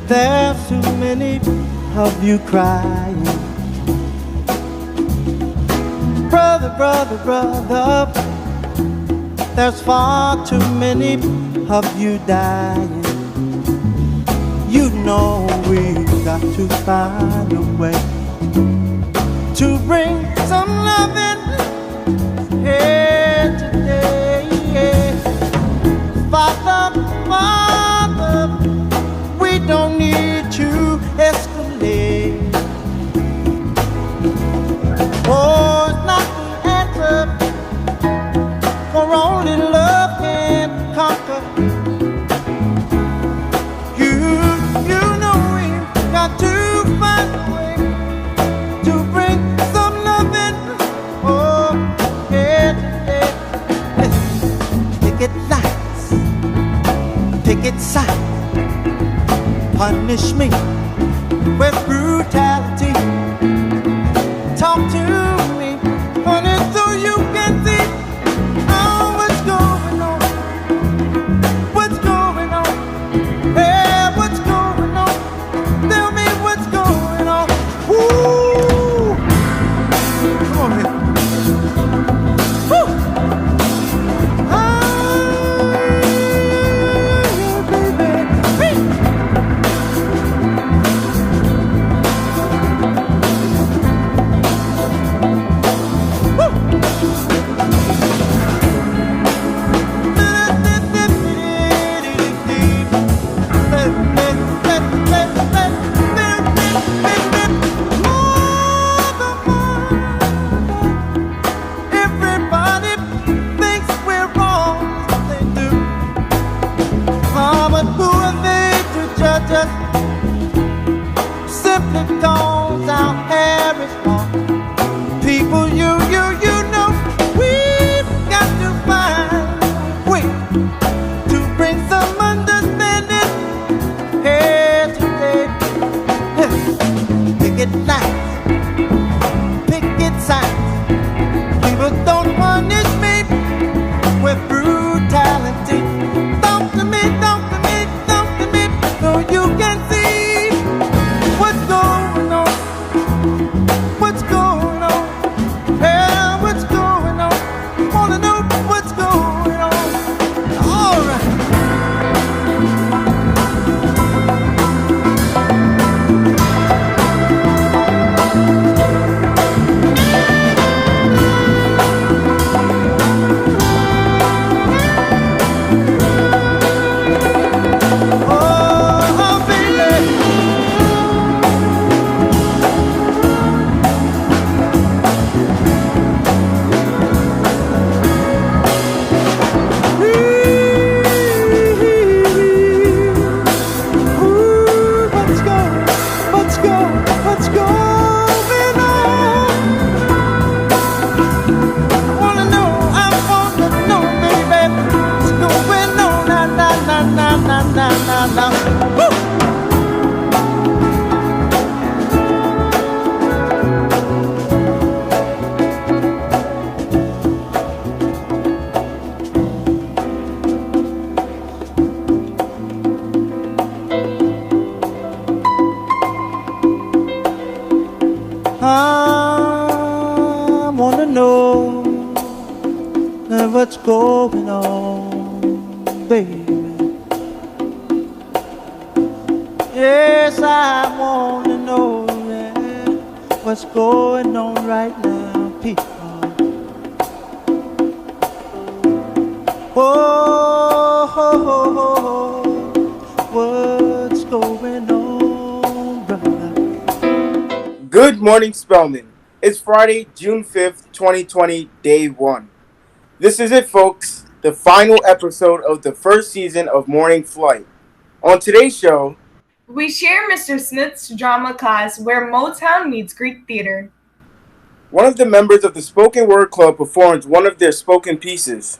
There's too many of you crying. Brother, brother, brother, there's far too many of you dying. You know we've got to find a way to bring some loving here today. Father, Father, we don't need to escalate. Oh, it's not the answer, for only love can conquer. You know we've got to find a way to bring some loving. Oh, here today. Listen, picket lines, picket signs, punish me with brutality. Talk to me, honey, so you can see what's going on. What's going on? Hey, what's going on? Tell me what's going on. Woo! Come on here. Woo! I wanna know what's going on, baby. Yes, I wanna know what's going on right now, people. Oh, what's going on, brother? Good morning, Spellman. It's Friday, June 5th, 2020, day 1. This is it, folks, the final episode of the first season of Morning Flight. On today's show, we share Mr. Smith's drama class where Motown meets Greek theater. One of the members of the Spoken Word Club performs one of their spoken pieces.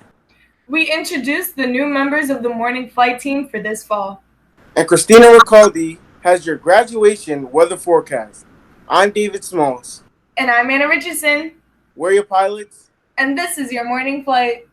We introduce the new members of the Morning Flight team for this fall. And Christina Ricaldi has your graduation weather forecast. I'm David Smalls. And I'm Anna Richardson. We're your pilots. And this is your Morning Flight.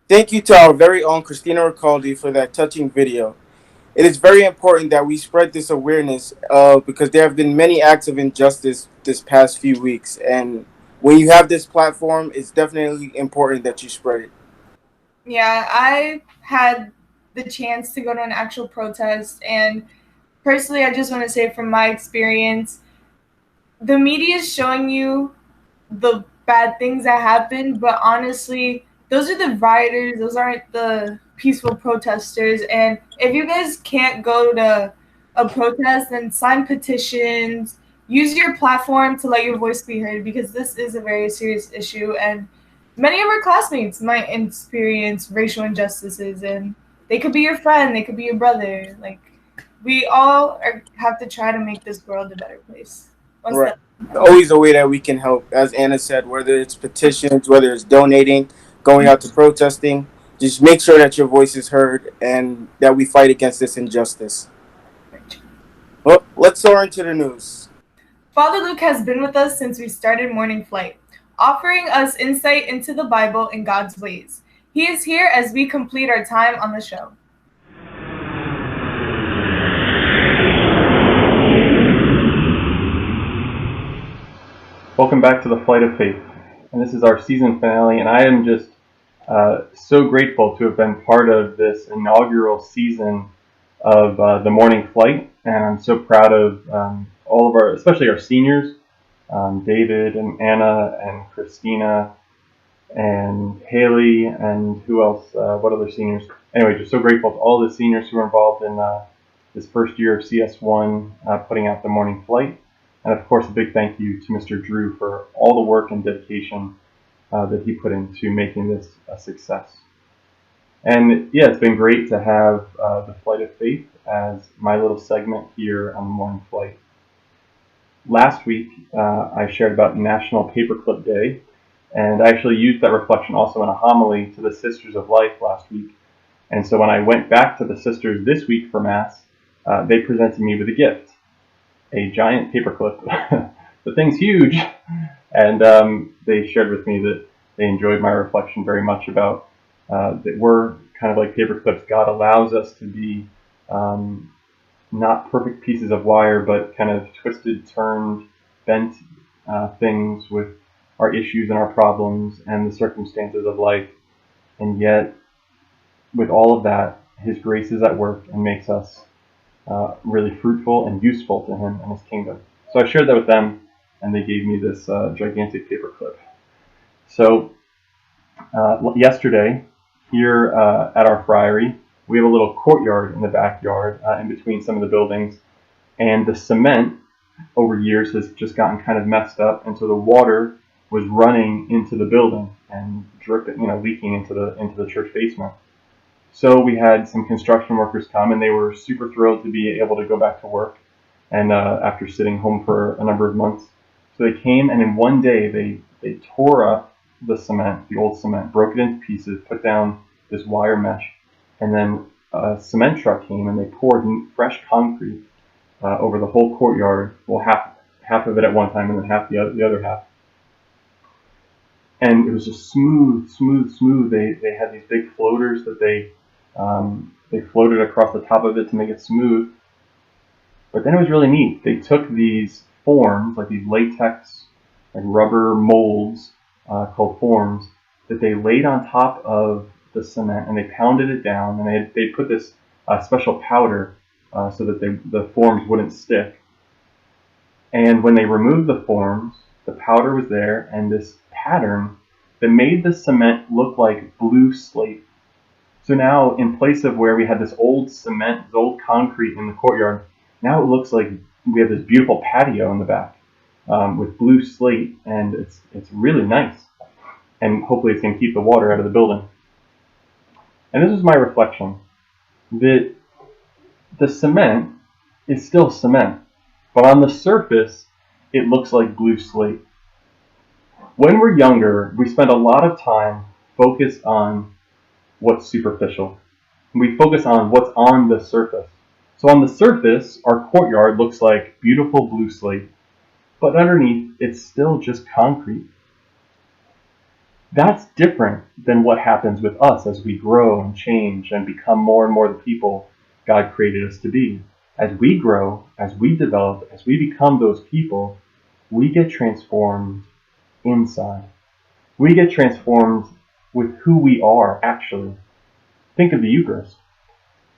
Thank you to our very own Christina Ricaldi for that touching video. It is very important that we spread this awareness because there have been many acts of injustice this past few weeks. And when you have this platform, it's definitely important that you spread it. Yeah, I had the chance to go to an actual protest, and personally, I just want to say from my experience, the media is showing you the bad things that happen, but honestly, those are the rioters, those aren't the peaceful protesters. And if you guys can't go to a protest, then sign petitions, use your platform to let your voice be heard, because this is a very serious issue. And many of our classmates might experience racial injustices, and they could be your friend, they could be your brother. Like, we all have to try to make this world a better place. One Right. step at a time. Always a way that we can help, as Anna said, whether it's petitions, whether it's donating, going out to protesting. Just make sure that your voice is heard and that we fight against this injustice. Well, let's soar into the news. Father Luke has been with us since we started Morning Flight, offering us insight into the Bible and God's ways. He is here as we complete our time on the show. Welcome back to the Flight of Faith, and this is our season finale, and I am just so grateful to have been part of this inaugural season of the Morning Flight, and I'm so proud of all of our, especially our seniors, David and Anna and Christina and Hailey and who else, what other seniors? Anyway, just so grateful to all the seniors who were involved in this first year of CS1 putting out the Morning Flight. And of course, a big thank you to Mr. Drew for all the work and dedication that he put into making this a success. And yeah, it's been great to have the Flight of Faith as my little segment here on the Morning Flight. Last week, I shared about National Paperclip Day, and I actually used that reflection also in a homily to the Sisters of Life last week. And so when I went back to the sisters this week for Mass, they presented me with a gift. A giant paperclip. The thing's huge, and they shared with me that they enjoyed my reflection very much about that we're kind of like paperclips. God allows us to be not perfect pieces of wire, but kind of twisted, turned, bent things with our issues and our problems and the circumstances of life. And yet, with all of that, His grace is at work and makes us really fruitful and useful to Him and His kingdom. So I shared that with them, and they gave me this gigantic paperclip. So yesterday, here at our friary, we have a little courtyard in the backyard in between some of the buildings, and the cement over years has just gotten kind of messed up, and so the water was running into the building and dripping, leaking into the church basement. So we had some construction workers come, and they were super thrilled to be able to go back to work, and after sitting home for a number of months. So they came, and in one day they tore up the cement, the old cement, broke it into pieces, put down this wire mesh, and then a cement truck came, and they poured fresh concrete over the whole courtyard, well, half of it at one time, and then half the other half. And it was just smooth. They had these big floaters that they floated across the top of it to make it smooth. But then it was really neat. They took these forms, like these latex, like rubber molds called forms, that they laid on top of the cement, and they pounded it down, and they put this special powder so that the forms wouldn't stick. And when they removed the forms, the powder was there, and this pattern that made the cement look like blue slate. So now, in place of where we had this old cement, this old concrete in the courtyard, now it looks like we have this beautiful patio in the back with blue slate, and it's really nice. And hopefully it's going to keep the water out of the building. And this is my reflection, that the cement is still cement, but on the surface, it looks like blue slate. When we're younger, we spend a lot of time focused on what's superficial. We focus on what's on the surface. So on the surface, our courtyard looks like beautiful blue slate, but underneath, it's still just concrete. That's different than what happens with us as we grow and change and become more and more the people God created us to be. As we grow, as we develop, as we become those people, we get transformed inside. We get transformed with who we are, actually. Think of the Eucharist.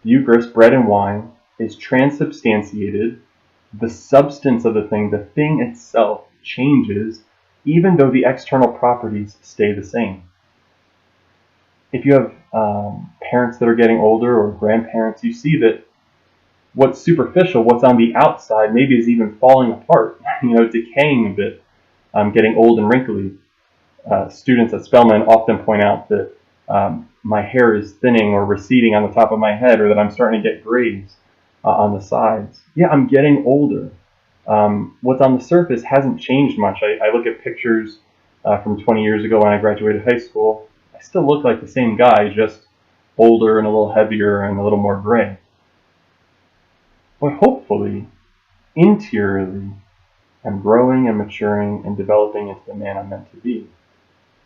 The Eucharist, bread and wine, is transubstantiated. The substance of the thing itself changes, even though the external properties stay the same. If you have parents that are getting older or grandparents, you see that what's superficial, what's on the outside, maybe is even falling apart, decaying a bit, getting old and wrinkly. Students at Spellman often point out that my hair is thinning or receding on the top of my head, or that I'm starting to get grays on the sides. Yeah, I'm getting older. What's on the surface hasn't changed much. I look at pictures from 20 years ago when I graduated high school. I still look like the same guy, just older and a little heavier and a little more gray. But hopefully, interiorly, I'm growing and maturing and developing into the man I'm meant to be.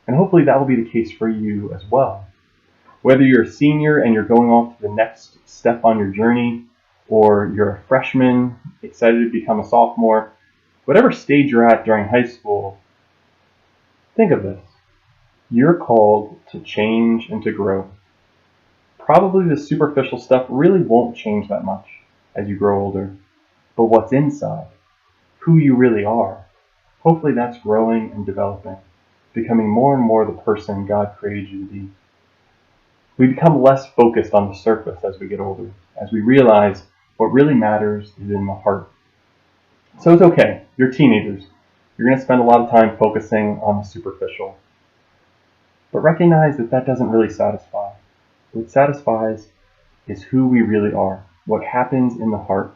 And hopefully that will be the case for you as well. Whether you're a senior and you're going off to the next step on your journey, or you're a freshman excited to become a sophomore, whatever stage you're at during high school, think of this. You're called to change and to grow. Probably the superficial stuff really won't change that much as you grow older, but what's inside, who you really are, hopefully that's growing and developing, becoming more and more the person God created you to be. We become less focused on the surface as we get older, as we realize what really matters is in the heart. So it's okay, you're teenagers. You're going to spend a lot of time focusing on the superficial. But recognize that that doesn't really satisfy. What satisfies is who we really are, what happens in the heart.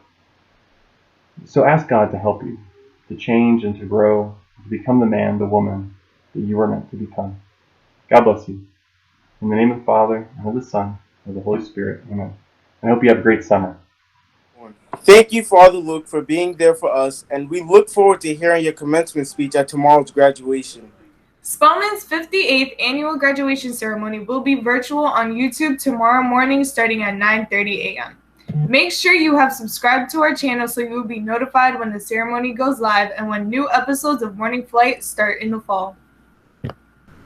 So ask God to help you, to change and to grow, to become the man, the woman that you are meant to become. God bless you. In the name of the Father, and of the Son, and of the Holy Spirit. Amen. I hope you have a great summer. Thank you, Father Luke, for being there for us, and we look forward to hearing your commencement speech at tomorrow's graduation. Spellman's 58th annual graduation ceremony will be virtual on YouTube tomorrow morning starting at 9:30 a.m. Make sure you have subscribed to our channel so you will be notified when the ceremony goes live and when new episodes of Morning Flight start in the fall.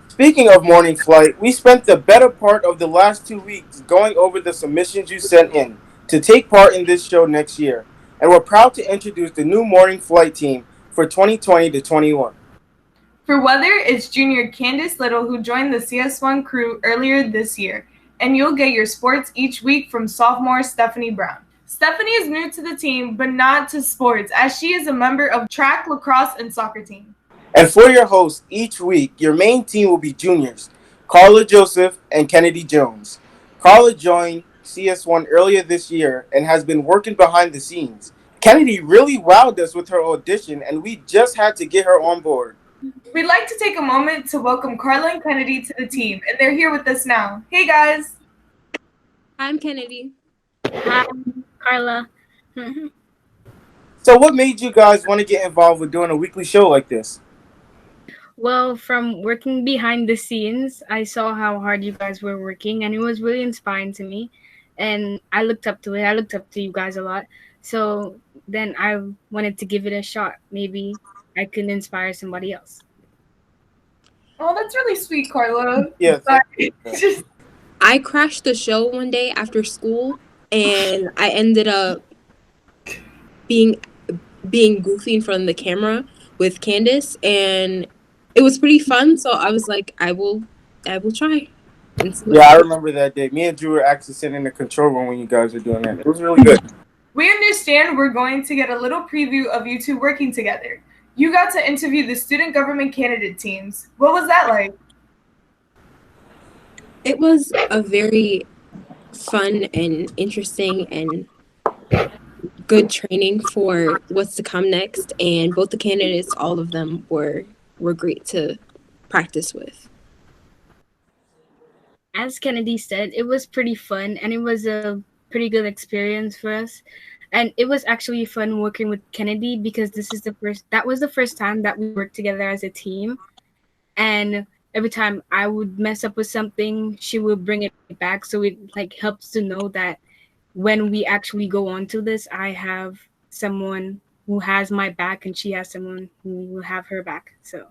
Speaking of Morning Flight, we spent the better part of the last 2 weeks going over the submissions you sent in to take part in this show next year, and we're proud to introduce the new Morning Flight team for 2020 to 21. For weather, it's junior Candace Little who joined the CS1 crew earlier this year, and you'll get your sports each week from sophomore Stephanie Brown. Stephanie is new to the team, but not to sports, as she is a member of track, lacrosse, and soccer team. And for your hosts each week, your main team will be juniors, Karla Joseph and Kennedy Jones. Karla joined CS1 earlier this year and has been working behind the scenes. Kennedy really wowed us with her audition, and we just had to get her on board. We'd like to take a moment to welcome Karla and Kennedy to the team, and they're here with us now. Hey guys! I'm Kennedy. Hi, Karla. So what made you guys want to get involved with doing a weekly show like this? Well, from working behind the scenes, I saw how hard you guys were working, and it was really inspiring to me. And I looked up to it. I looked up to you guys a lot. So then I wanted to give it a shot. Maybe I could inspire somebody else. Oh, that's really sweet, Karla. Yeah. I crashed the show one day after school, and I ended up being goofy in front of the camera with Candace, and it was pretty fun. So I was like, I will try. Yeah, I remember that day. Me and Drew were actually sitting in the control room when you guys were doing that. It was really good. We understand we're going to get a little preview of you two working together. You got to interview the student government candidate teams. What was that like? It was a very fun and interesting and good training for what's to come next. And both the candidates, all of them, were great to practice with. As Kennedy said, it was pretty fun, and it was a pretty good experience for us. And it was actually fun working with Kennedy because that was the first time that we worked together as a team. And every time I would mess up with something, she would bring it back. So it like helps to know that when we actually go on to this, I have someone who has my back and she has someone who will have her back. So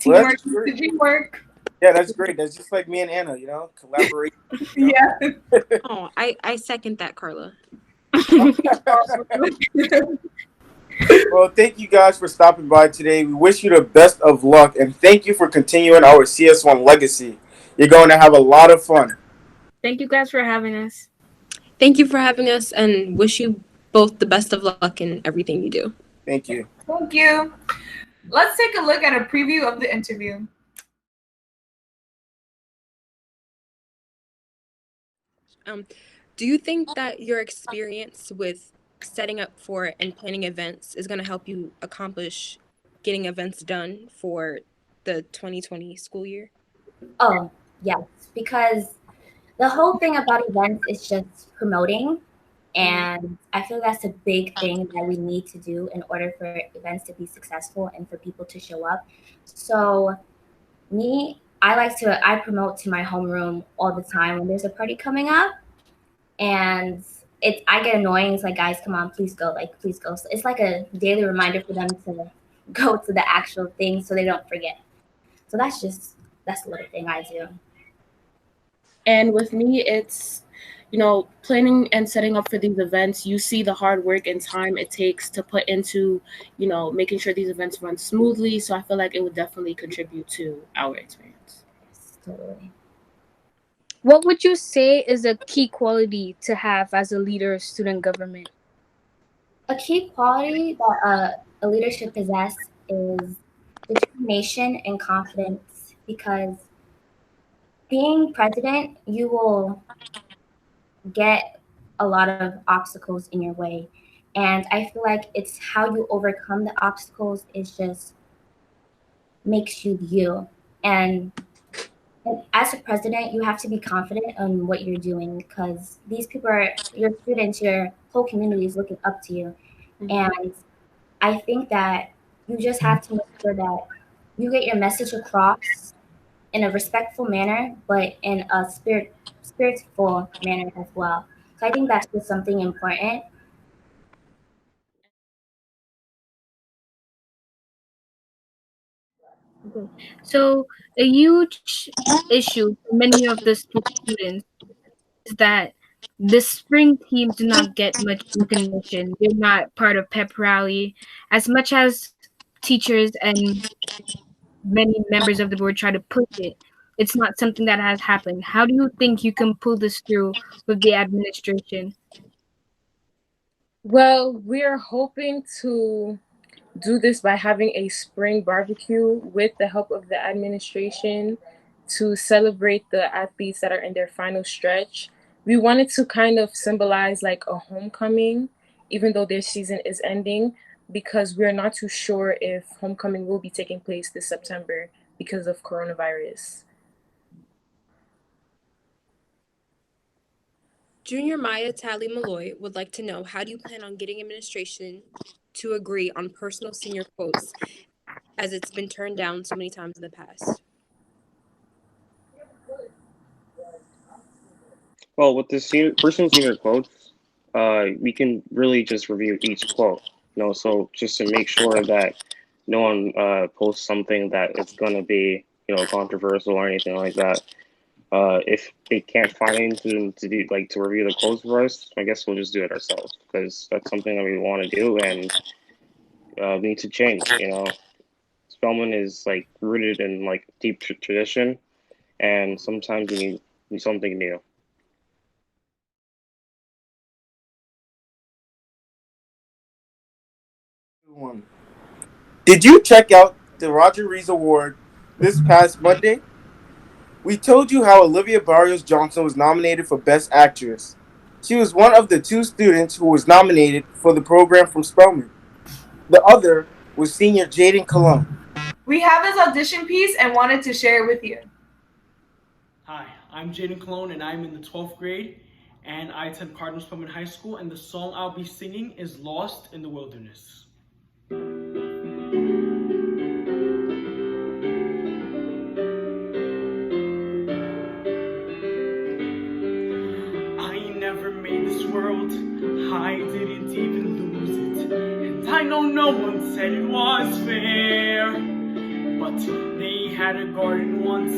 Well, Teamwork, that's great. teamwork. Yeah, that's great. That's just like me and Anna, collaborate. Yeah. Oh, I second that, Carla. Well, thank you guys for stopping by today. We wish you the best of luck, and thank you for continuing our CS1 legacy. You're going to have a lot of fun. thank you guys for having us. Thank you for having us and wish you both the best of luck in everything you do. Thank you. Thank you. Let's take a look at a preview of the interview. Do you think that your experience with setting up for and planning events is going to help you accomplish getting events done for the 2020 school year? Oh, yes, because the whole thing about events is just promoting. And I feel that's a big thing that we need to do in order for events to be successful and for people to show up. So, I promote to my homeroom all the time when there's a party coming up. And I get annoying. It's like, guys, come on, please go. Like, please go. So it's like a daily reminder for them to go to the actual thing so they don't forget. So that's the little thing I do. And with me, it's, planning and setting up for these events. You see the hard work and time it takes to put into, making sure these events run smoothly. So I feel like it would definitely contribute to our experience. Totally. What would you say is a key quality to have as a leader of student government? A key quality that a leader should possess is determination and confidence, because being president, you will get a lot of obstacles in your way. And I feel like it's how you overcome the obstacles is just makes you you. And as a president, you have to be confident on what you're doing, because these people are your students, your whole community is looking up to you. And I think that you just have to make sure that you get your message across in a respectful manner, but in a spiritual manner as well. So I think that's just something important. So a huge issue for many of the students is that the spring teams do not get much recognition. They're not part of pep rally. As much as teachers and many members of the board try to push it, it's not something that has happened. How do you think you can pull this through with the administration? Well, we're hoping to do this by having a spring barbecue with the help of the administration to celebrate the athletes that are in their final stretch. We wanted to kind of symbolize like a homecoming, even though their season is ending, because we're not too sure if homecoming will be taking place this September because of coronavirus. Junior Maya Tally Malloy would like to know, how do you plan on getting administration to agree on personal senior quotes, as it's been turned down so many times in the past? Well, with the personal senior quotes, we can really just review each quote. So just to make sure that no one posts something that is going to be, controversial or anything like that. If they can't find anything to do, like to review the quotes for us, I guess we'll just do it ourselves, because that's something that we want to do, and we need to change. Spellman is like rooted in like deep tradition, and sometimes we need something new. Did you check out the Roger Rees Award this past Monday? We told you how Olivia Barrios-Johnson was nominated for Best Actress. She was one of the two students who was nominated for the program from Spellman. The other was senior Jaden Colon. We have his audition piece and wanted to share it with you. Hi, I'm Jaden Colon and I'm in the 12th grade, and I attend Cardinal Spellman High School, and the song I'll be singing is Lost in the Wilderness. I didn't even lose it. And I know no one said it was fair. But they had a garden once,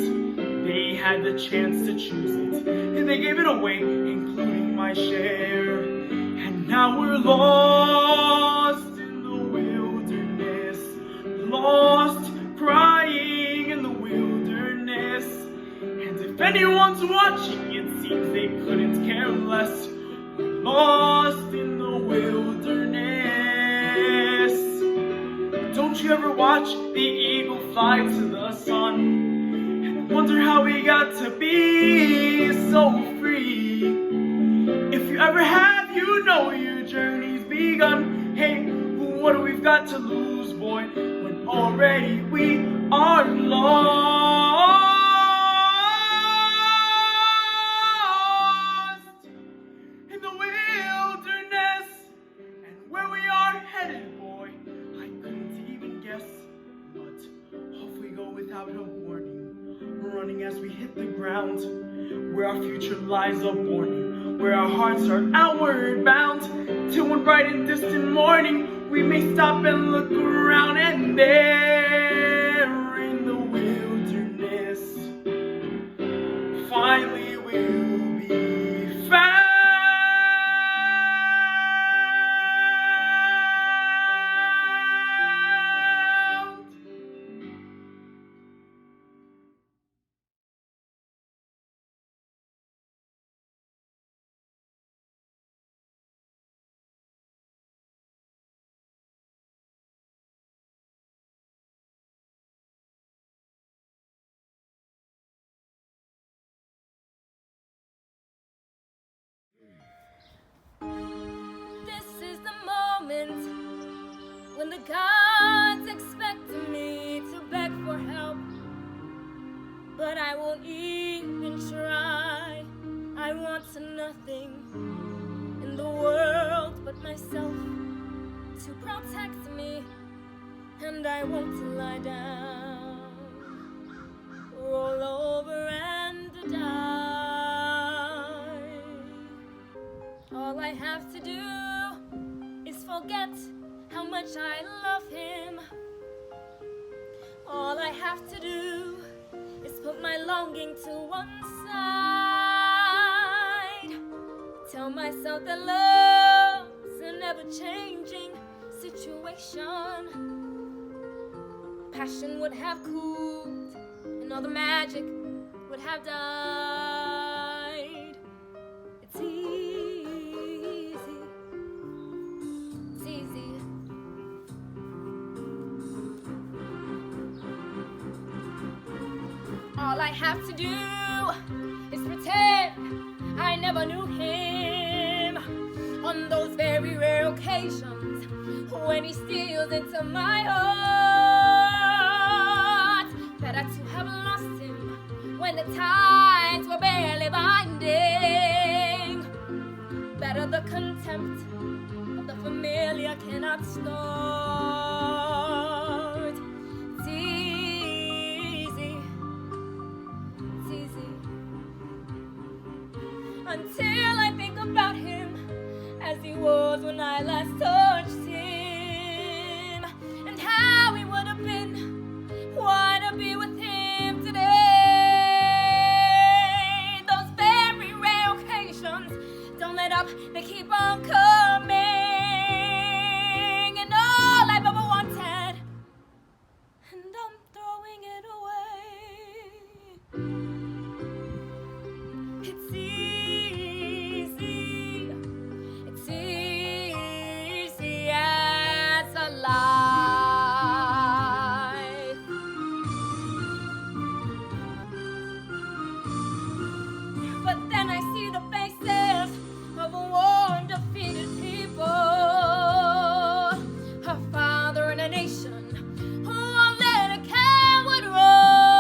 they had the chance to choose it, and they gave it away, including my share. And now we're lost in the wilderness, lost crying in the wilderness. And if anyone's watching, it seems they couldn't care less. We're lost in the wilderness. Don't you ever watch the eagle fly to the sun and wonder how he got to be so free? If you ever have, you know your journey's begun. Hey, what do we've got to lose, boy, when already we are lost in the wilderness? And where we are headed, boy, I couldn't even guess. But off we go without a warning, running as we hit the ground, where our future lies upborn, where our hearts are outward bound. Till one bright and distant morning, we may stop and look around, and there in the wilderness, finally we'll be found. This is the moment when the gods expect me to beg for help, but I won't even try. I want nothing in the world but myself to protect me, and I won't lie down, roll over and die. All I have to do is forget how much I love him. All I have to do is put my longing to one side. Tell myself that love's an ever-changing situation. Passion would have cooled and all the magic would have died. It's easy. It's easy. All I have to do is pretend I never knew him. On those very rare occasions when he steals into my heart. Better to have lost him when the ties were barely binding. Better the contempt of the familiar cannot start. It's easy. It's easy. Until I think about him as he was when I last touched him, and how he would have been, wanna be with him today. Those very rare occasions, don't let up, they keep on coming, and all I've ever wanted, and I'm throwing it away. It's easy. It's easy as a life. But then I see the faces of a worn, defeated people, a father and a nation who won't let a coward run.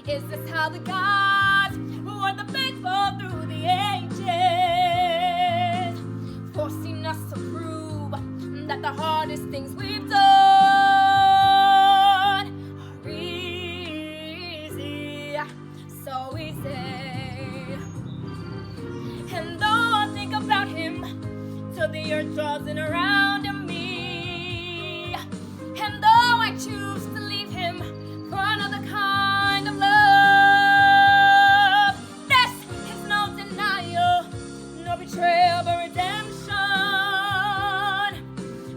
Is this how the gods who are the faithful through the ages, forcing us to prove that the hardest things we've done are easy, so easy? And though I think about the earth draws in around me. And though I choose to leave him for another kind of love, this is no denial, no betrayal, but redemption.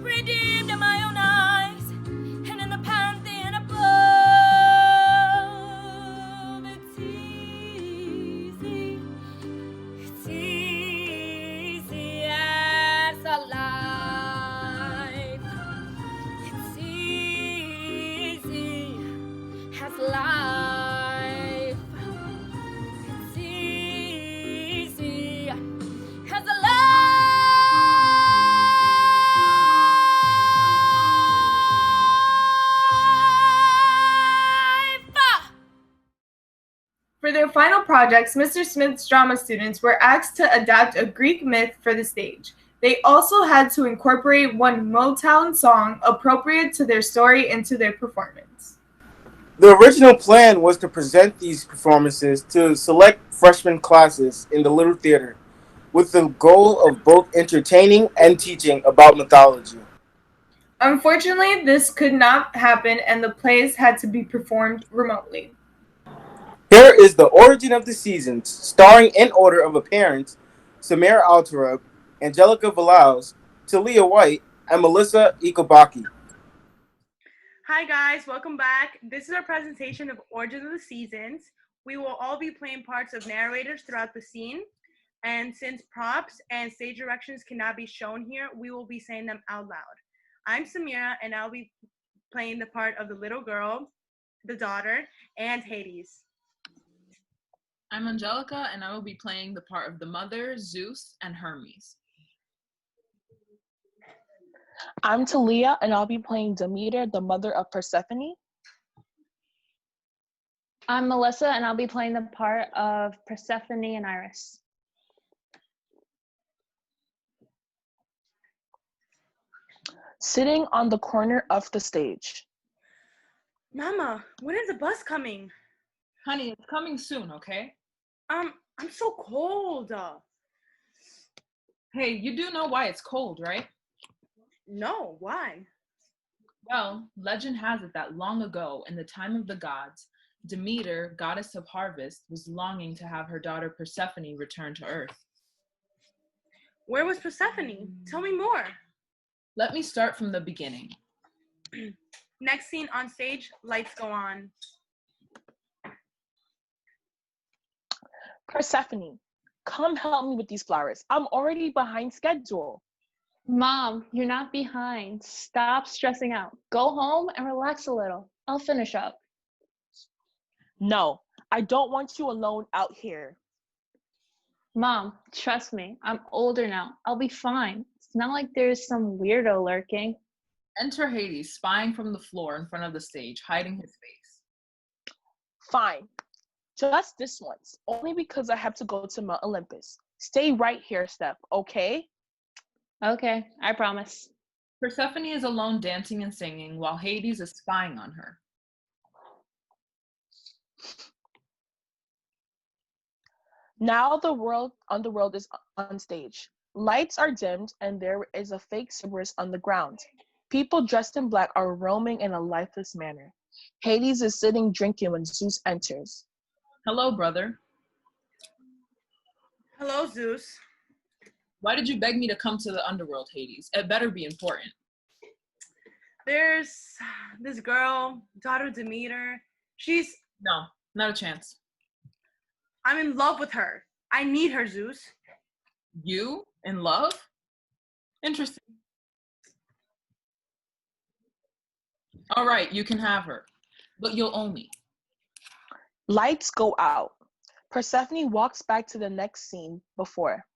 Redeemed in my own eyes, and in the pantheon above. It's easy as a life. It's easy as life. It's easy as a life. For their final projects, Mr. Smith's drama students were asked to adapt a Greek myth for the stage. They also had to incorporate one Motown song appropriate to their story into their performance. The original plan was to present these performances to select freshman classes in the Little Theater, with the goal of both entertaining and teaching about mythology. Unfortunately, this could not happen and the plays had to be performed remotely. Here is the origin of the seasons, starring in order of appearance Samira Altarab, Angelica Valaus, Talia White, and Melissa Ikobaki. Hi guys, welcome back. This is our presentation of Origins of the Seasons. We will all be playing parts of narrators throughout the scene. And since props and stage directions cannot be shown here, we will be saying them out loud. I'm Samira and I'll be playing the part of the little girl, the daughter, and Hades. I'm Angelica, and I will be playing the part of the mother, Zeus, and Hermes. I'm Talia, and I'll be playing Demeter, the mother of Persephone. I'm Melissa, and I'll be playing the part of Persephone and Iris. Sitting on the corner of the stage. Mama, when is the bus coming? Honey, it's coming soon, okay? I'm so cold. Hey, you do know why it's cold, right? No, why? Well, legend has it that long ago, in the time of the gods, Demeter, goddess of harvest, was longing to have her daughter Persephone return to Earth. Where was Persephone? Tell me more. Let me start from the beginning. Next scene on stage, lights go on. Persephone, come help me with these flowers. I'm already behind schedule. Mom, you're not behind. Stop stressing out. Go home and relax a little. I'll finish up. No, I don't want you alone out here. Mom, trust me. I'm older now. I'll be fine. It's not like there's some weirdo lurking. Enter Hades, spying from the floor in front of the stage, hiding his face. Fine. Just this once. Only because I have to go to Mount Olympus. Stay right here, Steph, okay? Okay, I promise. Persephone is alone dancing and singing while Hades is spying on her. Now the underworld is on stage. Lights are dimmed and there is a fake Cerberus on the ground. People dressed in black are roaming in a lifeless manner. Hades is sitting drinking when Zeus enters. Hello, brother. Hello, Zeus. Why did you beg me to come to the underworld, Hades? It better be important. There's this girl, daughter Demeter. No, not a chance. I'm in love with her. I need her, Zeus. You? In love? Interesting. All right, you can have her, but you'll owe me. Lights go out. Persephone walks back to the next scene before.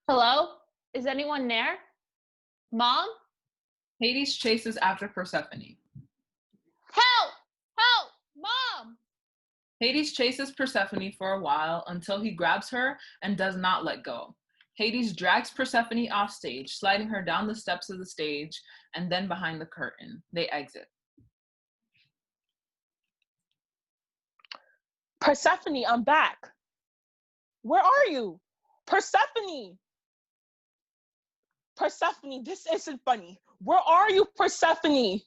Hello? Is anyone there? Mom? Hades chases after Persephone. Help! Help! Mom! Hades chases Persephone for a while until he grabs her and does not let go. Hades drags Persephone off stage, sliding her down the steps of the stage and then behind the curtain. They exit. Persephone, I'm back. Where are you? Persephone! Persephone, this isn't funny. Where are you, Persephone?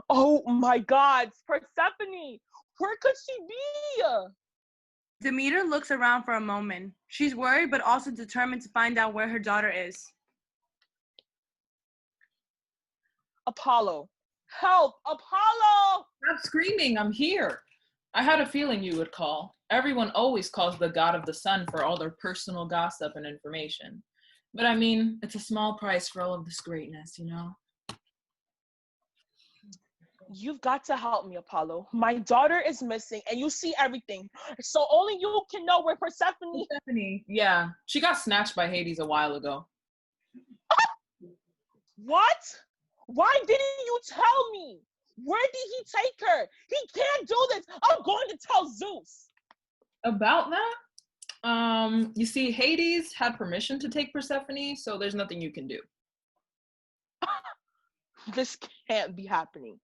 Oh my God, Persephone, where could she be? Demeter looks around for a moment. She's worried but also determined to find out where her daughter is. Apollo, help, Apollo! Stop screaming, I'm here. I had a feeling you would call. Everyone always calls the god of the sun for all their personal gossip and information. But I mean, it's a small price for all of this greatness, you know? You've got to help me, Apollo. My daughter is missing and you see everything. So only you can know where Persephone. Yeah, she got snatched by Hades a while ago. What? Why didn't you tell me? Where did he take her? He can't do this. I'm going to tell Zeus. About that? You see, Hades had permission to take Persephone, so there's nothing you can do. This can't be happening.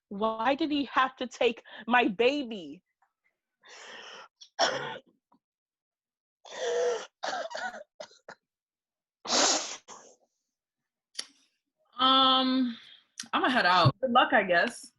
Why did he have to take my baby? I'm gonna head out. Good luck, I guess.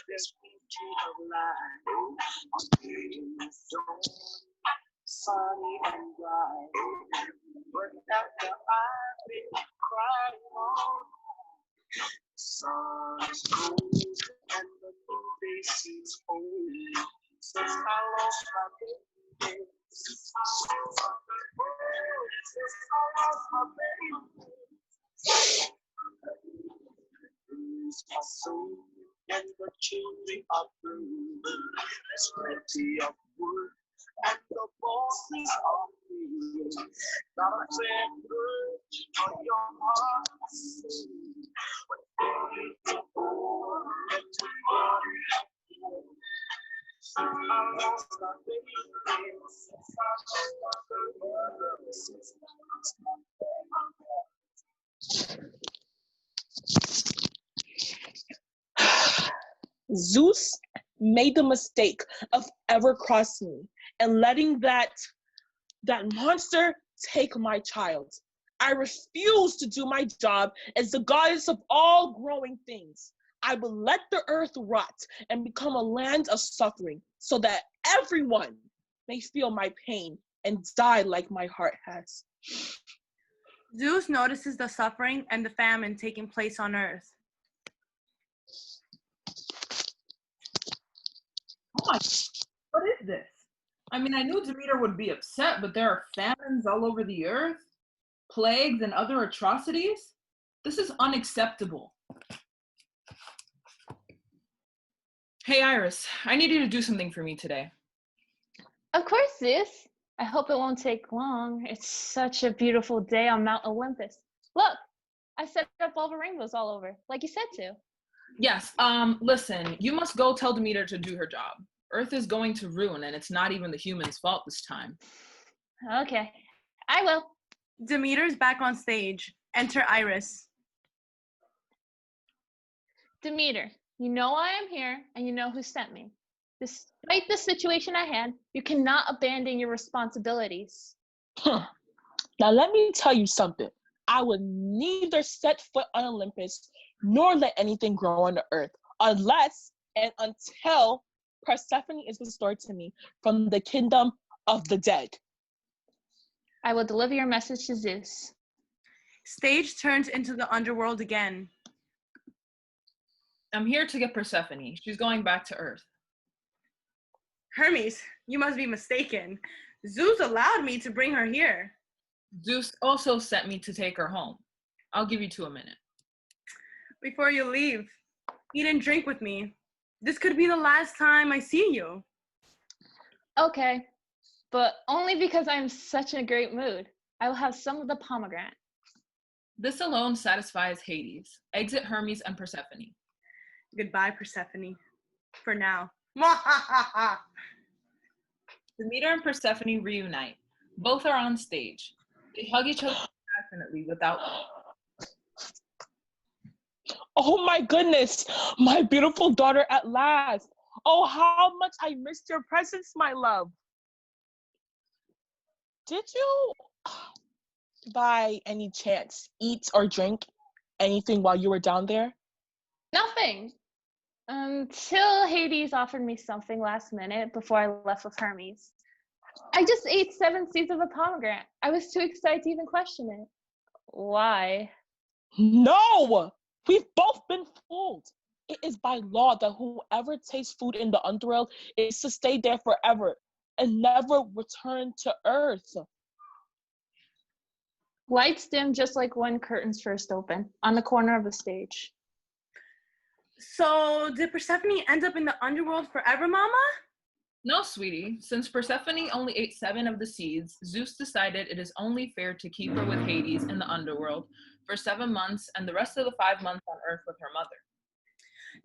There's plenty of light. Sunny and bright. But after I've been crying on, the sun is cold and the moon they seems old. Since I lost my baby. Since I lost my baby. Lose my soul. And the children are blue. There's plenty of wood, and the bosses are blue. Not a fair good on your heart. When they get born and to born. I lost my baby. Since I lost my baby. Since I lost my baby. Zeus made the mistake of ever crossing me and letting that monster take my child. I refuse to do my job as the goddess of all growing things. I will let the earth rot and become a land of suffering so that everyone may feel my pain and die like my heart has. Zeus notices the suffering and the famine taking place on Earth. Oh my, what is this? I mean, I knew Demeter would be upset, but there are famines all over the earth, plagues and other atrocities. This is unacceptable. Hey, Iris, I need you to do something for me today. Of course, Zeus. I hope it won't take long. It's such a beautiful day on Mount Olympus. Look, I set up all the rainbows all over, like you said to. Yes, listen, you must go tell Demeter to do her job. Earth is going to ruin, and it's not even the humans' fault this time. Okay, I will. Demeter's back on stage. Enter Iris. Demeter, you know why I'm here, and you know who sent me. Despite the situation I had, you cannot abandon your responsibilities. Now let me tell you something. I would neither set foot on Olympus nor let anything grow on the earth unless and until Persephone is restored to me from the kingdom of the dead. I will deliver your message to Zeus. Stage turns into the underworld again. I'm here to get Persephone. She's going back to Earth. Hermes, you must be mistaken. Zeus allowed me to bring her here. Zeus also sent me to take her home. I'll give you 2 minutes. Before you leave, eat and drink with me. This could be the last time I see you. Okay, but only because I'm such in a great mood. I will have some of the pomegranate. This alone satisfies Hades. Exit Hermes and Persephone. Goodbye, Persephone. For now. Demeter and Persephone reunite. Both are on stage. They hug each other passionately without. Oh my goodness, my beautiful daughter at last. Oh, how much I missed your presence, my love. Did you, by any chance, eat or drink anything while you were down there? Nothing. Until Hades offered me something last minute before I left with Hermes. I just ate 7 seeds of a pomegranate. I was too excited to even question it. Why? No! We've both been fooled. It is by law that whoever tastes food in the underworld is to stay there forever and never return to Earth. Lights dim just like when curtains first open, on the corner of the stage. So, did Persephone end up in the underworld forever, Mama? No, sweetie. Since Persephone only ate 7 of the seeds, Zeus decided it is only fair to keep her with Hades in the underworld for 7 months and the rest of the 5 months on Earth with her mother.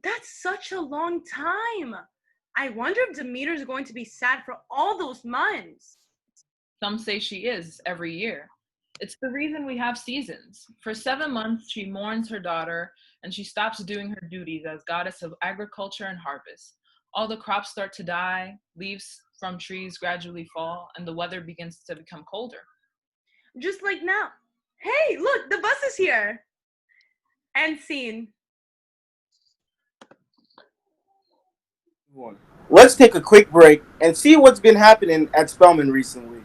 That's such a long time. I wonder if Demeter's going to be sad for all those months. Some say she is every year. It's the reason we have seasons. For 7 months, she mourns her daughter and she stops doing her duties as goddess of agriculture and harvest. All the crops start to die, leaves from trees gradually fall, and the weather begins to become colder. Just like now. Hey, look, the bus is here. End scene. Let's take a quick break and see what's been happening at Spellman recently.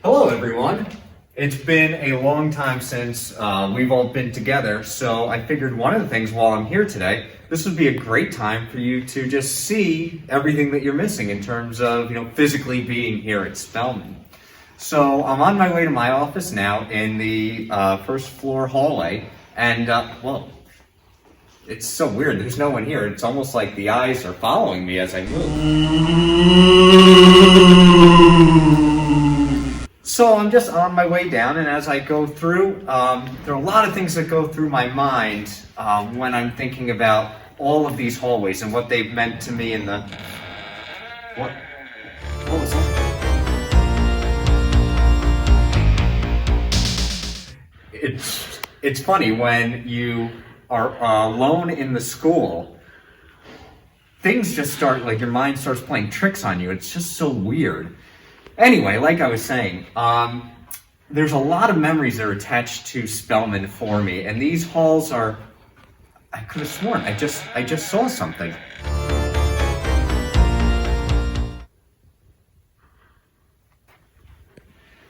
Hello, everyone. It's been a long time since we've all been together, so I figured one of the things while I'm here today, this would be a great time for you to just see everything that you're missing in terms of, physically being here at Spellman. So I'm on my way to my office now in the first floor hallway, and well, it's so weird. There's no one here. It's almost like the eyes are following me as I move. So I'm just on my way down, and as I go through, there are a lot of things that go through my mind when I'm thinking about all of these hallways and what they've meant to me in the... What was that? It's funny, when you are alone in the school, things just start, like your mind starts playing tricks on you. It's just so weird. Anyway, like I was saying, there's a lot of memories that are attached to Spellman for me, and these halls are, I could have sworn, I just saw something.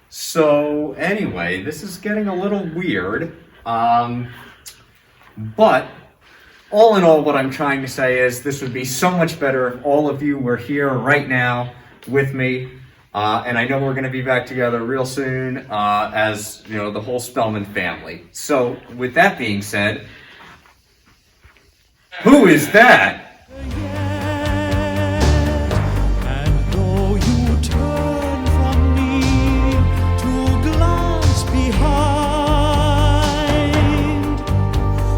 So anyway, this is getting a little weird, but all in all, what I'm trying to say is this would be so much better if all of you were here right now with me. And I know we're going to be back together real soon as, the whole Spellman family. So, with that being said, who is that? And though you turn from me to glance behind,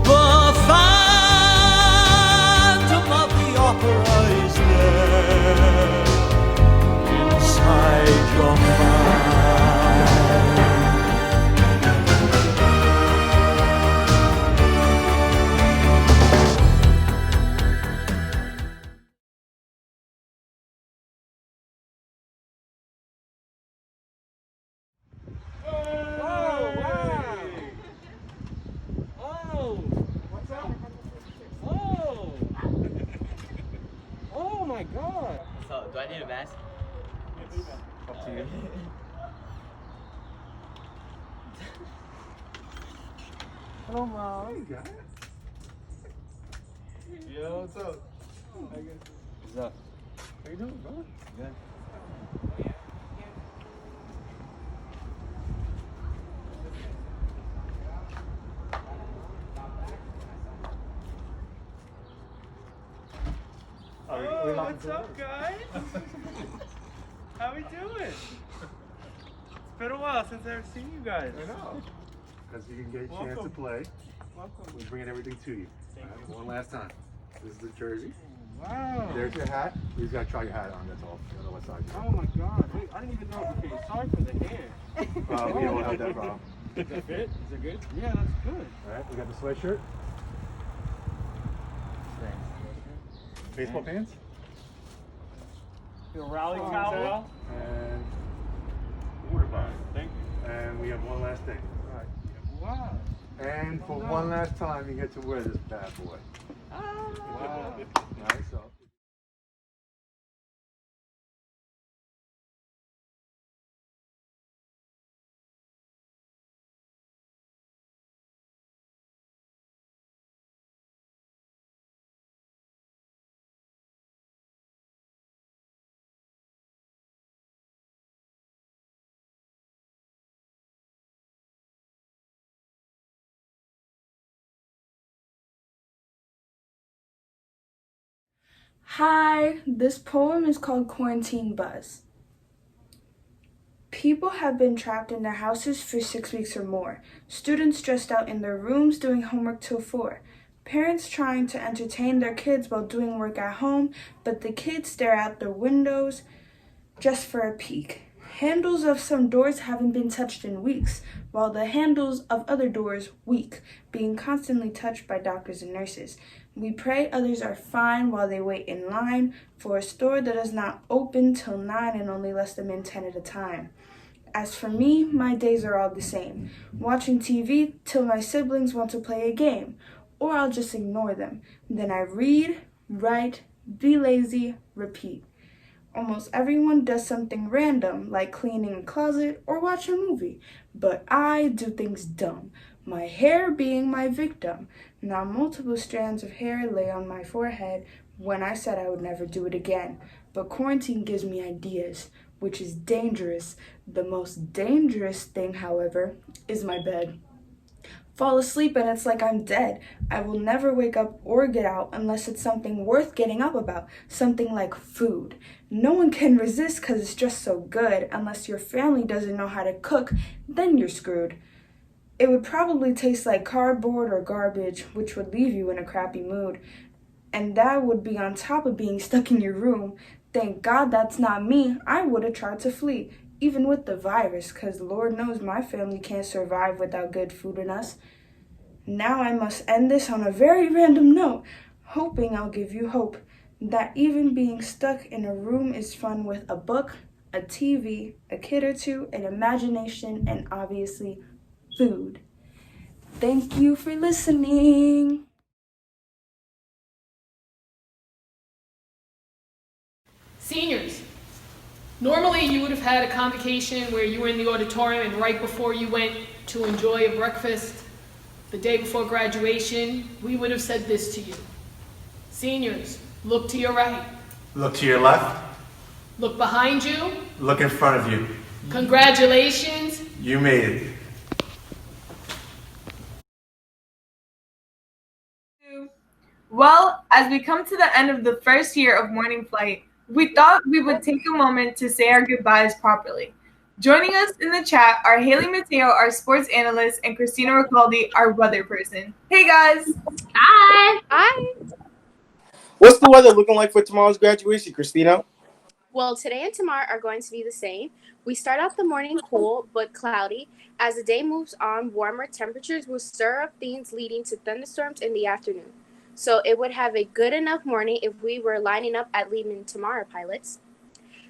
the Phantom of the Opera is there. Inside your Oh my god! So, do I need a mask? Up to you. Hello, Mom. Hey, guys. Yo, what's up? What's up? How you doing, bro? Good. what's up, guys? How we doing? It's been a while since I've seen you guys. I know. Because you can get a chance to play. Welcome. We're bringing everything to you. One last time. This is the jersey. Wow. There's your hat. You just gotta try your hat on. That's all. I don't know what size. Oh my God. Wait, I didn't even know. Okay, sorry for the hair. We don't have that problem. Does that fit? Is it good? Yeah, that's good. All right. We got the sweatshirt. Baseball pants. The rally towel. And water bottle. Thank you. And we have one last thing. All right. Wow. And for one last time, you get to wear this bad boy. Wow. All right, so. Hi, this poem is called Quarantine Buzz. People have been trapped in their houses for 6 weeks or more. Students stressed out in their rooms doing homework till 4. Parents trying to entertain their kids while doing work at home, but the kids stare out their windows just for a peek. Handles of some doors haven't been touched in weeks, while the handles of other doors weak, being constantly touched by doctors and nurses. We pray others are fine while they wait in line for a store that is not open till 9 and only lets them in 10 at a time. As for me, my days are all the same. Watching TV till my siblings want to play a game, or I'll just ignore them. Then I read, write, be lazy, repeat. Almost everyone does something random, like cleaning a closet or watch a movie. But I do things dumb, my hair being my victim. Now multiple strands of hair lay on my forehead when I said I would never do it again. But quarantine gives me ideas, which is dangerous. The most dangerous thing, however, is my bed. Fall asleep and it's like I'm dead. I will never wake up or get out unless it's something worth getting up about, something like food. No one can resist because it's just so good. Unless your family doesn't know how to cook, then you're screwed. It would probably taste like cardboard or garbage, which would leave you in a crappy mood. And that would be on top of being stuck in your room. Thank God that's not me. I would have tried to flee, even with the virus, because Lord knows my family can't survive without good food in us. Now I must end this on a very random note, hoping I'll give you hope that even being stuck in a room is fun with a book, a TV, a kid or two, an imagination, and obviously food. Thank you for listening. Seniors, normally you would have had a convocation where you were in the auditorium and right before you went to enjoy a breakfast the day before graduation, we would have said this to you. Seniors, look to your right. Look to your left. Look behind you. Look in front of you. Congratulations. You made it. Well, as we come to the end of the first year of morning flight, we thought we would take a moment to say our goodbyes properly. Joining us in the chat are Hailey Mateo, our sports analyst, and Christina Ricaldi, our weather person. Hey guys! Hi! Hi! What's the weather looking like for tomorrow's graduation, Christina? Well, today and tomorrow are going to be the same. We start out the morning cool but cloudy. As the day moves on, warmer temperatures will stir up things leading to thunderstorms in the afternoon. So it would have a good enough morning if we were lining up at leaving tomorrow, pilots.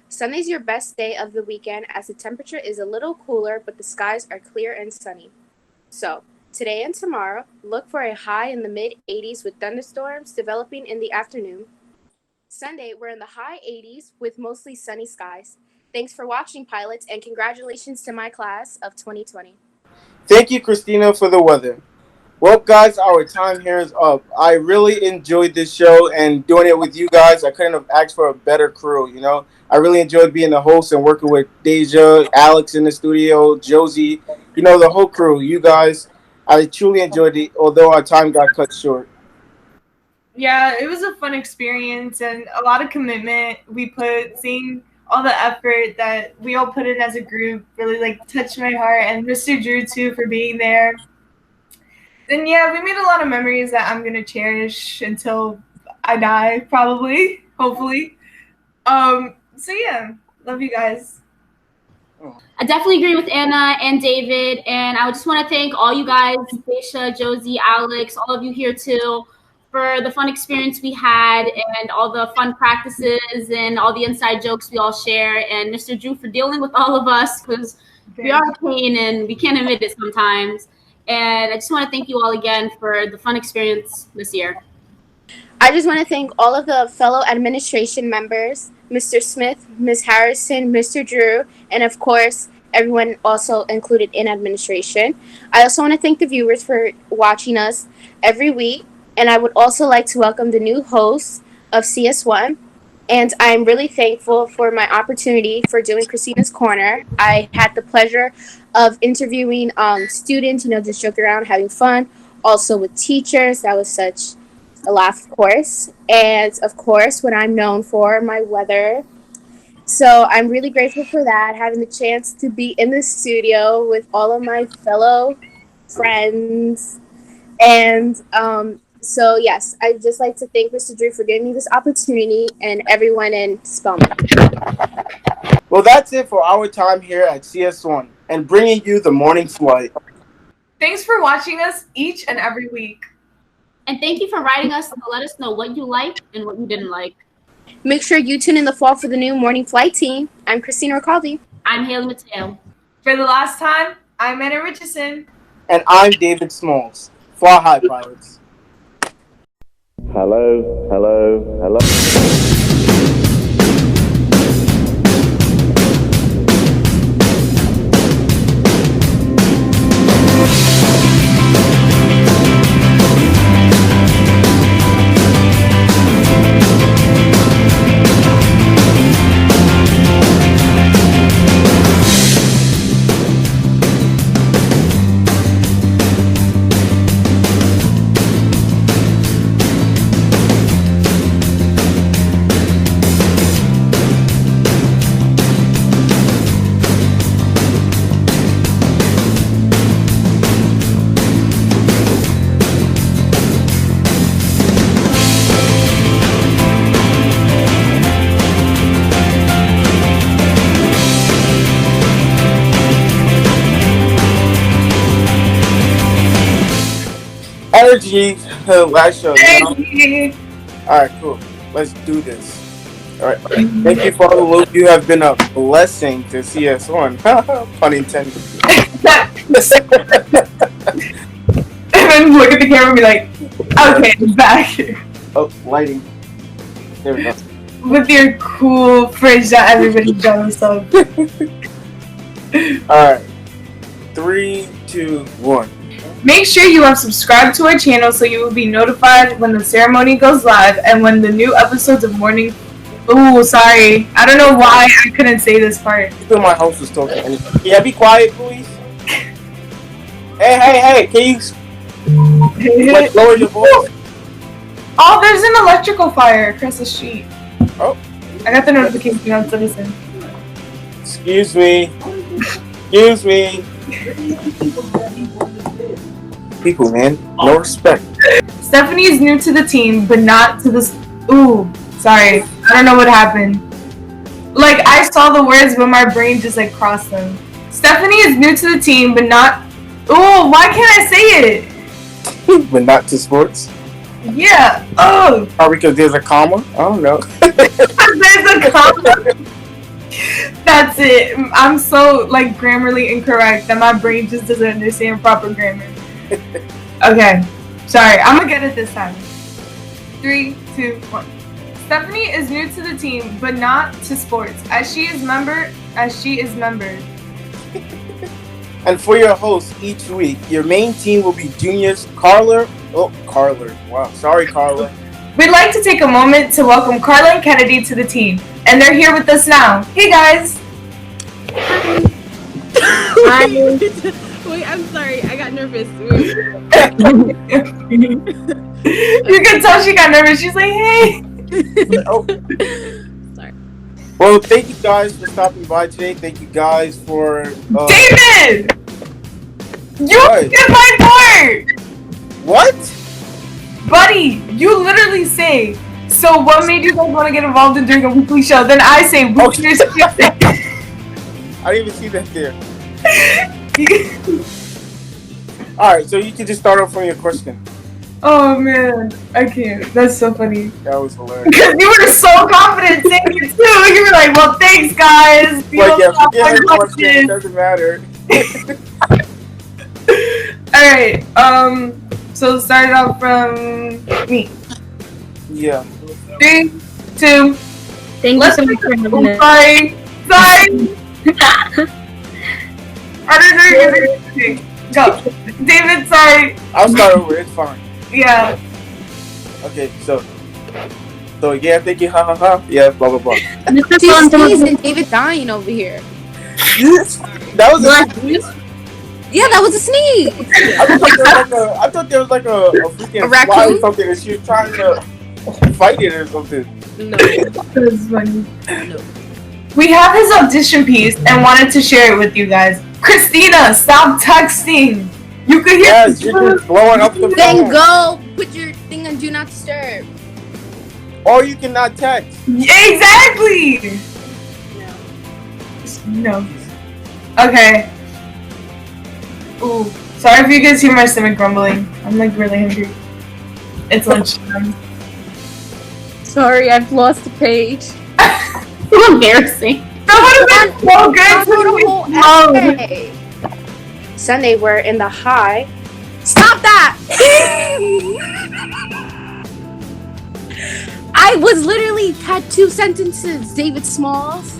Sunday's your best day of the weekend as the temperature is a little cooler, but the skies are clear and sunny. So today and tomorrow, look for a high in the mid-80s with thunderstorms developing in the afternoon. Sunday, we're in the high 80s with mostly sunny skies. Thanks for watching, pilots, and congratulations to my class of 2020. Thank you, Christina, for the weather. Well, guys, our time here is up. I really enjoyed this show and doing it with you guys. I couldn't have asked for a better crew, you know. I really enjoyed being the host and working with Deja, Alex in the studio, Josie, you know, the whole crew, you guys. I truly enjoyed it, although our time got cut short. Yeah, it was a fun experience and a lot of commitment we put, seeing all the effort that we all put in as a group really like touched my heart, and Mr. Drew too for being there. And yeah, we made a lot of memories that I'm gonna cherish until I die, probably, hopefully. So yeah, love you guys. I definitely agree with Anna and David, and I just want to thank all you guys, Daisha, Josie, Alex, all of you here too, for the fun experience we had and all the fun practices and all the inside jokes we all share, and Mr. Drew for dealing with all of us because we are a pain and we can't admit it sometimes. And I just want to thank you all again for the fun experience this year. I just want to thank all of the fellow administration members, Mr. Smith, Ms. Harrison, Mr. Drew, and of course, everyone also included in administration. I also want to thank the viewers for watching us every week, and I would also like to welcome the new hosts of CS1. And I'm really thankful for my opportunity for doing Christina's Corner. I had the pleasure of interviewing students, just joking around, having fun. Also with teachers, that was such a laugh, of course. And of course, what I'm known for, my weather. So I'm really grateful for that, having the chance to be in the studio with all of my fellow friends. And so yes, I'd just like to thank Mr. Drew for giving me this opportunity and everyone in Spellman. Well, that's it for our time here at CS1 and bringing you the morning flight. Thanks for watching us each and every week. And thank you for writing us to let us know what you liked and what you didn't like. Make sure you tune in the fall for the new morning flight team. I'm Christina Ricaldi. I'm Hailey Mateo. For the last time, I'm Anna Richardson. And I'm David Smalls. Fly high, pilots. Hello, hello, hello. Energy, last show. Alright, cool. Let's do this. Alright. Thank you for all the love. You have been a blessing to CS1. Pun intended. And then look at the camera and be like, okay, it's back. Oh, lighting. There we go. With your cool fridge that everybody's jealous of. Alright. 3, 2, 1. Make sure you have subscribed to our channel so you will be notified when the ceremony goes live and when the new episodes of Morning... Ooh, sorry. I don't know why I couldn't say this part. Still my host was talking. Yeah, be quiet, please. Hey, can you like, lower your voice? Oh, there's an electrical fire across the street. Oh. I got the notification on Citizen. Excuse me. Excuse me. People, man. No respect. Stephanie is new to the team, but not to this. Ooh, sorry. I don't know what happened. Like, I saw the words, but my brain just, like, crossed them. Stephanie is new to the team, but not... Ooh, why can't I say it? But not to sports? Yeah. Oh. Or because there's a comma? I don't know. There's a comma? That's it. I'm so, like, grammarly incorrect that my brain just doesn't understand proper grammar. Okay. Sorry. I'm gonna get it this time. 3, 2, 1. Stephanie is new to the team, but not to sports, as she is member. And for your host each week, your main team will be juniors Karla. Oh, Karla. Wow. Sorry, Karla. We'd like to take a moment to welcome Karla and Kennedy to the team, and they're here with us now. Hey, guys. Wait, I'm sorry. I got nervous. You can tell she got nervous. She's like, hey. Sorry. Well, thank you guys for stopping by today. Thank you guys for David! You did my part! What? Buddy, you literally say, so what made you guys want to get involved in doing a weekly show? Then I say, weekly show. I didn't even see that there. Alright, so you can just start off from your question. Oh man, I can't. That's so funny. That was hilarious. Because you were so confident saying it too. You were like, well, thanks, guys. But yeah, forget the question. It doesn't matter. Alright, so start off from me. Yeah. 3, 2. Thank you so much for having us. Sorry. I don't know you're go. David, sorry. I'll start over. It's fine. Yeah. Okay, so yeah, thank you. Ha ha ha. Yeah, blah blah blah. She's sneezing. David dying over here. That was a Yeah, that was a sneeze. I thought there was like a freaking raccoon? fly or something, and she was trying to fight it or something. No. That was funny. No. We have his audition piece and wanted to share it with you guys. Christina, stop texting. You could hear. Yes, you're just blowing up the Then phone. go put your thing on Do Not Disturb. Or you cannot text. Exactly. No. Okay. Ooh, sorry if you guys hear my stomach grumbling. I'm like really hungry. It's lunchtime. Sorry, I've lost the page. So embarrassing. That would have been so good. Essay. Sunday, we're in the high. Stop that! I was literally had 2 sentences. David Smalls.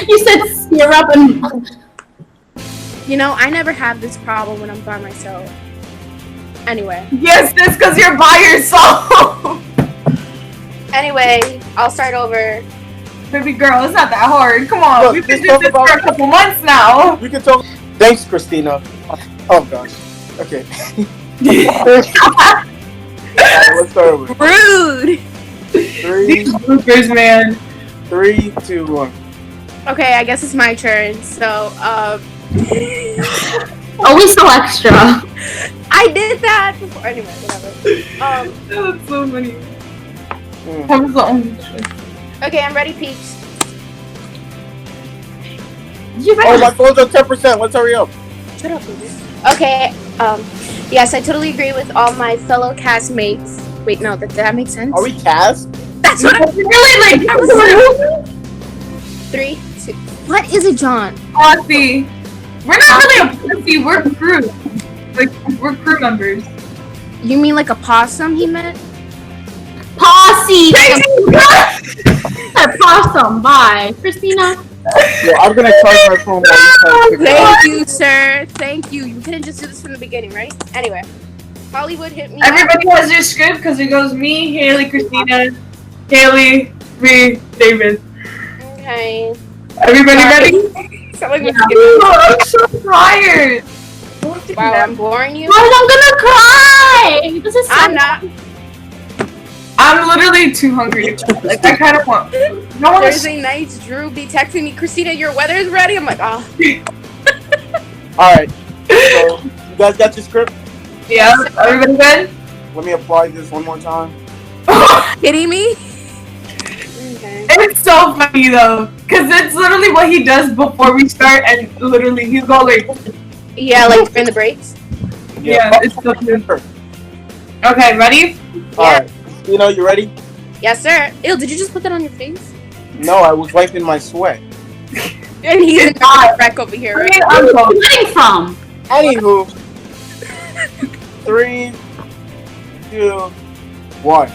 You said syrup and. You know, I never have this problem when I'm by myself. Anyway. Yes, that's because you're by yourself. Anyway, I'll start over. Baby girl, it's not that hard. Come on, Look, we've been just doing talk this for about- a couple months now. We can talk. Thanks, Christina. Oh gosh. Okay. Alright, let's start over. Rude. 3, These bloopers, man. 3, 2, 1. Okay, I guess it's my turn. So, Always so extra. I did that before. Anyway, whatever. That's so funny. That was the only choice. Okay, I'm ready, Peeps. Oh, my phone's on 10%. Let's hurry up. Shut up, baby. Okay, yes, I totally agree with all my fellow castmates. Wait, no, did that make sense? Are we cast? That's what I'm really like. 3, 2. What is it, John? Posse. We're not really a posse. We're crew. Like we're crew members. You mean like a possum? He meant. Posse. A possum. Bye, Christina. Yeah, I'm gonna charge my phone. Thank you, sir. Thank you. You couldn't just do this from the beginning, right? Anyway, Hollywood hit me. Everybody has their script because it goes me, Hailey, Christina, Hailey, me, David. Okay. Everybody ready? I'm so tired. Wow, I'm boring you. Guys, I'm gonna cry. This is. I'm not. I'm literally too hungry. Like I kind of want. No one Thursday nights, Drew be texting me, Christina, your weather is ready. I'm like, oh. Alright. So, you guys got your script? Yeah, everybody good? Let me apply this one more time. Kidding me? Okay. It's so funny though, because it's literally what he does before we start, and literally he's going like. Yeah, like during the breaks. Yeah, it's so good. Okay, ready? Alright. You know, you ready? Yes, sir. Ew, did you just put that on your face? No, I was wiping my sweat. And he's in the wreck over here, right? Where are you getting from? Anywho. 3, 2, 1.